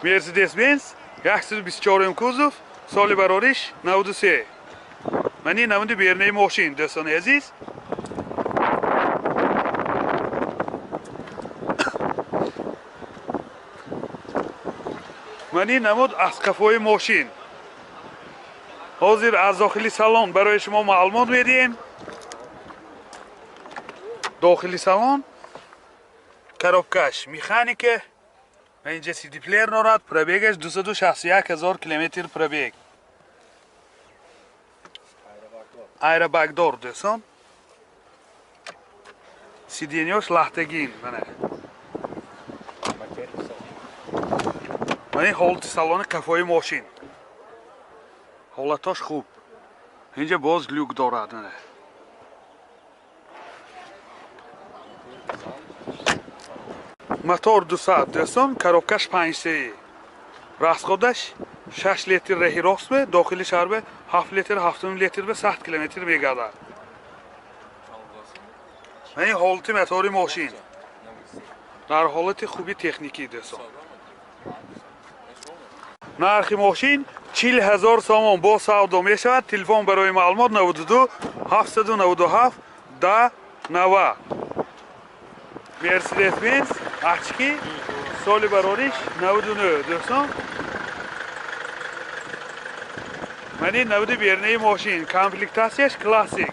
Mercedes-Benz 124 کузов, соли барориш 93. Мани намуди бернаи мошин дӯстони азиз. мани намуд аз қафои мошин. ҳозир аз дохили салон барои шумо маълумот медиҳем. дохили салон коробкаш механика. инҷа CD-плеер дорад. пробегаш 261 000 километр пробег. айробагдор дӯстон. сиденёш лахтагин мана. мани ҳолати салони қафои мошин. ҳолатош хуб. инҷа боз люк дорад мана. мотор 200 дӯстон, коробкаш 5 сеи. расходаш 6 литр раҳи рост бе, дохили шаҳр бе 7 литр 7 литр бе 100 километр мегардад. мани ҳолати мотори мошин дар ҳолати хуби техникӣ дӯстон. нархи мошин 40 000 сомон бо савдо мешавад. телефон барои маълумот 92 797 10 90. Mercedes-Benz очки соли барориш 99 дӯстон. мани навди бернаи мошин, комплектасияш классик.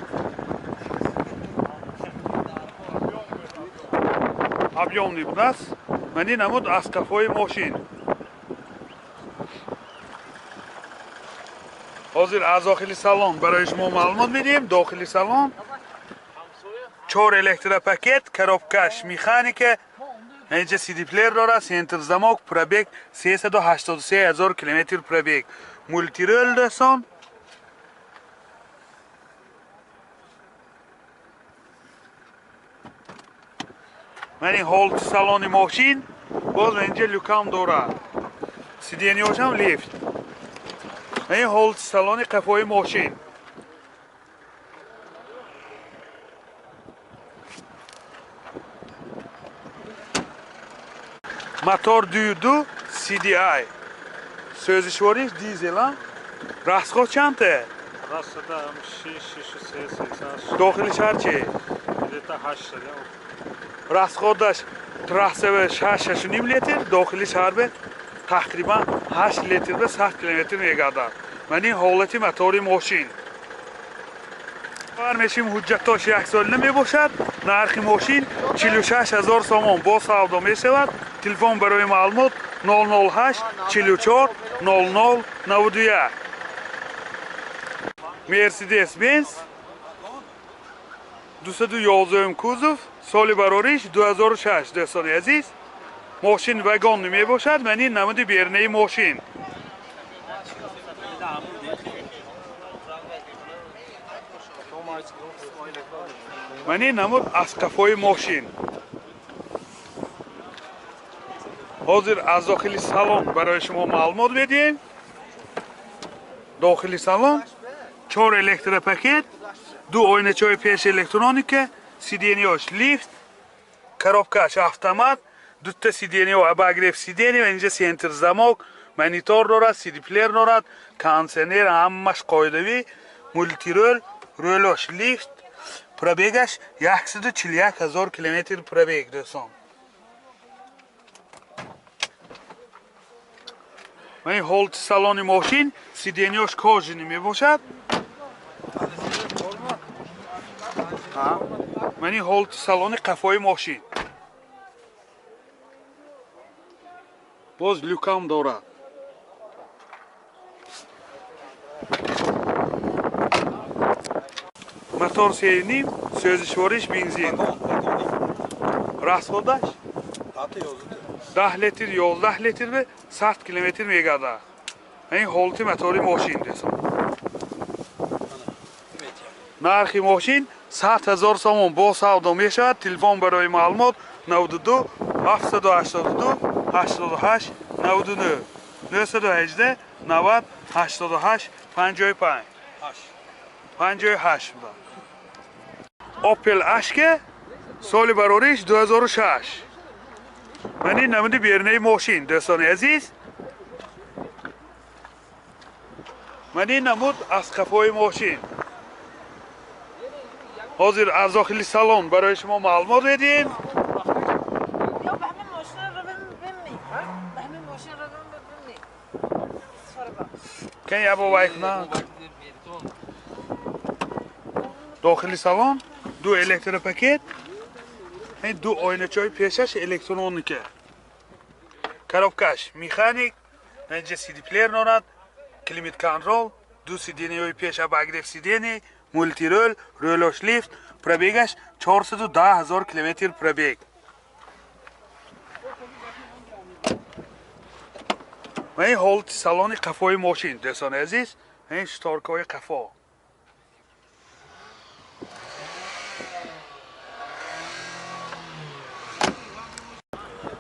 объёмный будаст. мани намуд аз қафои мошин. ҳозир аз дохили салон барои шумо маълумот медиҳем. дохили салон 4 электропакет, коробкаш механика. инҷа CD-плеер дорад, сентр замок, пробег 383 000 километр пробег. мультирол дӯстон. мани ҳолати салони мошин боз инҷа люкам дорад. сиденёшам лифт. мани ҳолати салони қафои мошин. мотор 2.2 CDI. сӯзишвориш дизел. расход чанде? расходам 6 дохили шаҳр чи? где-то 8. расходаш трассаве 6.5 литр, дохили шаҳр бе тақрибан 8 литр бе 100 километр мегардад. мани ҳолати мотори мошин. бар мешим ҳуҷҷатош 1 солина мебошад. нархи мошин 46 000 сомон бо савдо мешавад. телефон барои маълумот 008 44 00 91. Mercedes-Benz 211 кузов, соли барориш 2006 дӯстони азиз. мошин вагонӣ мебошад. мани намуди бернаи мошин. мани намуд аз қафои мошин. ҳозир аз дохили салон барои шумо маълумот медиҳем. дохили салон 4 электропакет, 2 ойначаи пеш электроника, сиденёш лифт, коробкаш автомат, 2 сиденё обогрев сидения, инҷа сентр замок, монитор дорад, CD-плеер дорад, кондитсионер ҳамаш қоидавӣ, мультирол, рӯлош лифт. пробегаш 141 000 километр пробег дӯстон. мани ҳолати салони мошин сиденёш кожини мебошад. мани ҳолати салони қафои мошин. боз люкам дорад. мотор 3.5 сӯзишвориш бензин. расходаш 10 литр 11 литр бе 100 километр мегардад. мани ҳолати мотори мошин дӯстон. нархи мошин 100 000 сомон бо савдо мешавад. телефон барои маълумот 92 782 88 99 918 90 88 55 58. Opel Ashka соли барориш 2006. мани намуди бернаи мошин дӯстони азиз. من این نمود از قفای ماشین. حاضر از داخل سالن برای شما معلومات بدیم. یا به همین ماشین رو ببینید. به همین ماشین رو ببینید. که یه با وایک نه. داخل سالن دو الکتر پاکت. این دو آینه چای پیشش الکترونیکه. коробкаш механик, اینجا سی دی پلیر دارد، کلیمیت کنترل، دو سیدینی های پیش اباگریف سیدینی، مولتی رول، رولوش لیفت، پربیگش 410,000 کیلومتر پربیگ. و این حالت سالن قفای ماشین دوستان عزیز، این شتارکای قفا.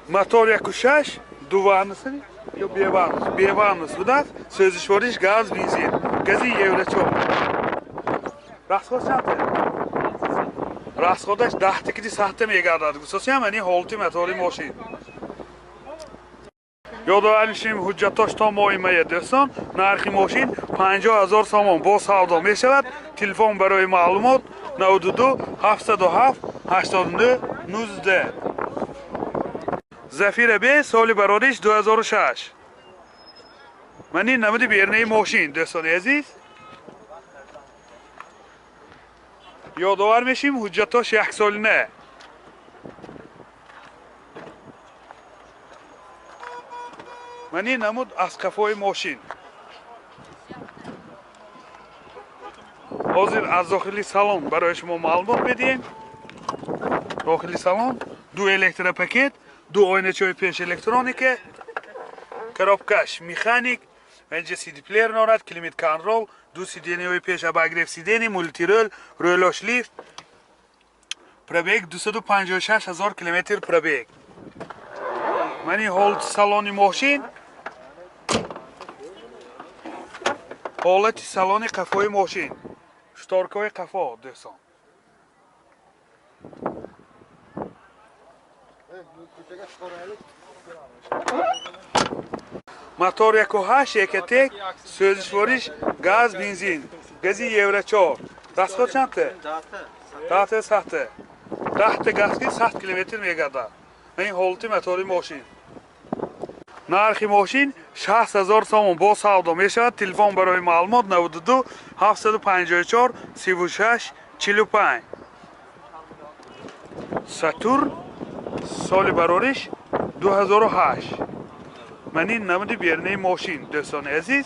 мотор 1.6 дуvarnısını ya bevarnıs budak sözüş varış gaz benzin gazı evre çok rastkos çantı rastkos 10 tikidi sahte megadad gusosiyam ani holti motori ماشین یادآوریم حجتاش تا مایمه دوستان نرخ ماشین 50,000 سوم با سودا می شود تلفن برای معلومات 92 707 89 19 زفیر بی سال برادش 2006 من این نمود بیرنه ماشین دوستان عزیز یادآور میشیم حجتاش 1 سال نه من این نمود از قفای ماشین حاضر از داخلی سالن برای شما معلومات بدیم داخلی سالن دو الکتر پاکت دو آینه چای پیش الکترونیکه коробкаш مکانیک اینجا سی دی پلیر دارد کلیمیت کنترل دو سیدینی های پیش اباگریف سیدینی مولتی رول رولوش لیفت پربیگ 256,000 کیلومتر پربیگ من این حالت سالن ماشین حالت سالن قفای ماشین شتارکای قفا دوستان мотор 1.8 1.1 سوزشوارش گاز بنزین گازی یورو 4 دستگاه چنده؟ داته سخته 10 گازی 100 کیلومتر میگرده این حالت موتور ماشین نرخ ماشین 60,000 سوم با سودا میشود تلفن برای معلومات 92 754 36 45 ساتورن سال برارش 2008 من این نمود بیرنه ماشین دوستان عزیز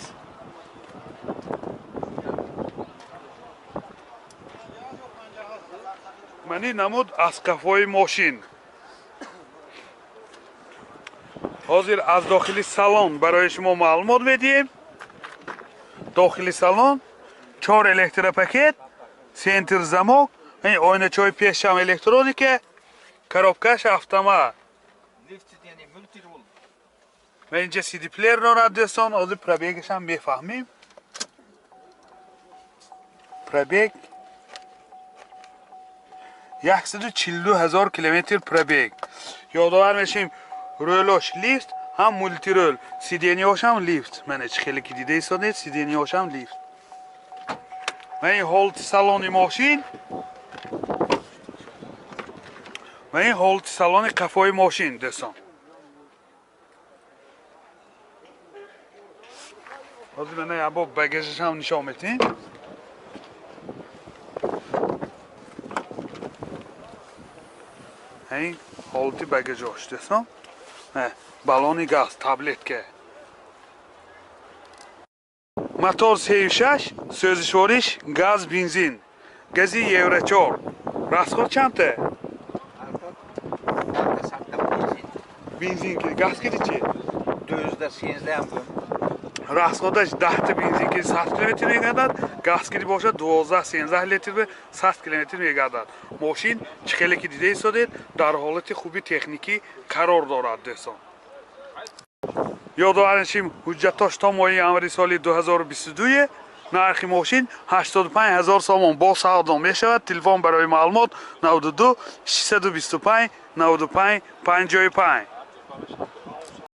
من این نمود از قفای ماشین حاضر از داخلی سالن برای شما معلومات بدیم داخلی سالن 4 الکتر پاکت سنتر زمک این آینه چای پیش هم الکترونیکه коробкаш автомат و اینجا سی دی پلیر دارد دوستان حاضر پربیگش هم بفهمیم پربیگ 142,000 کیلومتر پربیگ یادآور میشیم رولوش لیفت هم مولتی رول سیدینی هاش هم لیفت من هیچ خیلی که دیده ایستانید سیدینی هاش هم لیفت و این حالت سالن ماشین و این حالت سالن قفای ماشین دوستان حاضر من یه با بگیجش هم نشان میتین این حالتی بگیج هاش دوستان بالونی گاز تابلت که мотор 36 سوزشوارش گاز بنزین گازی یورو 4 расход چنده؟ بنزین که گاز که چی؟ 213 هم расходش 10 تا بنزین که 100 کیلومتر میگردد گاز که باشه 12 13 لیتر به 100 کیلومتر میگردد ماشین چخیلی که دیده ایستادید در حالت خوبی تکنیکی قرار دارد دوستان یادآوریم حجتاش تا ماه январи سال 2022 نرخ ماشین 85,000 سوم با سودا می شود تلفن برای معلومات 92 625 95 55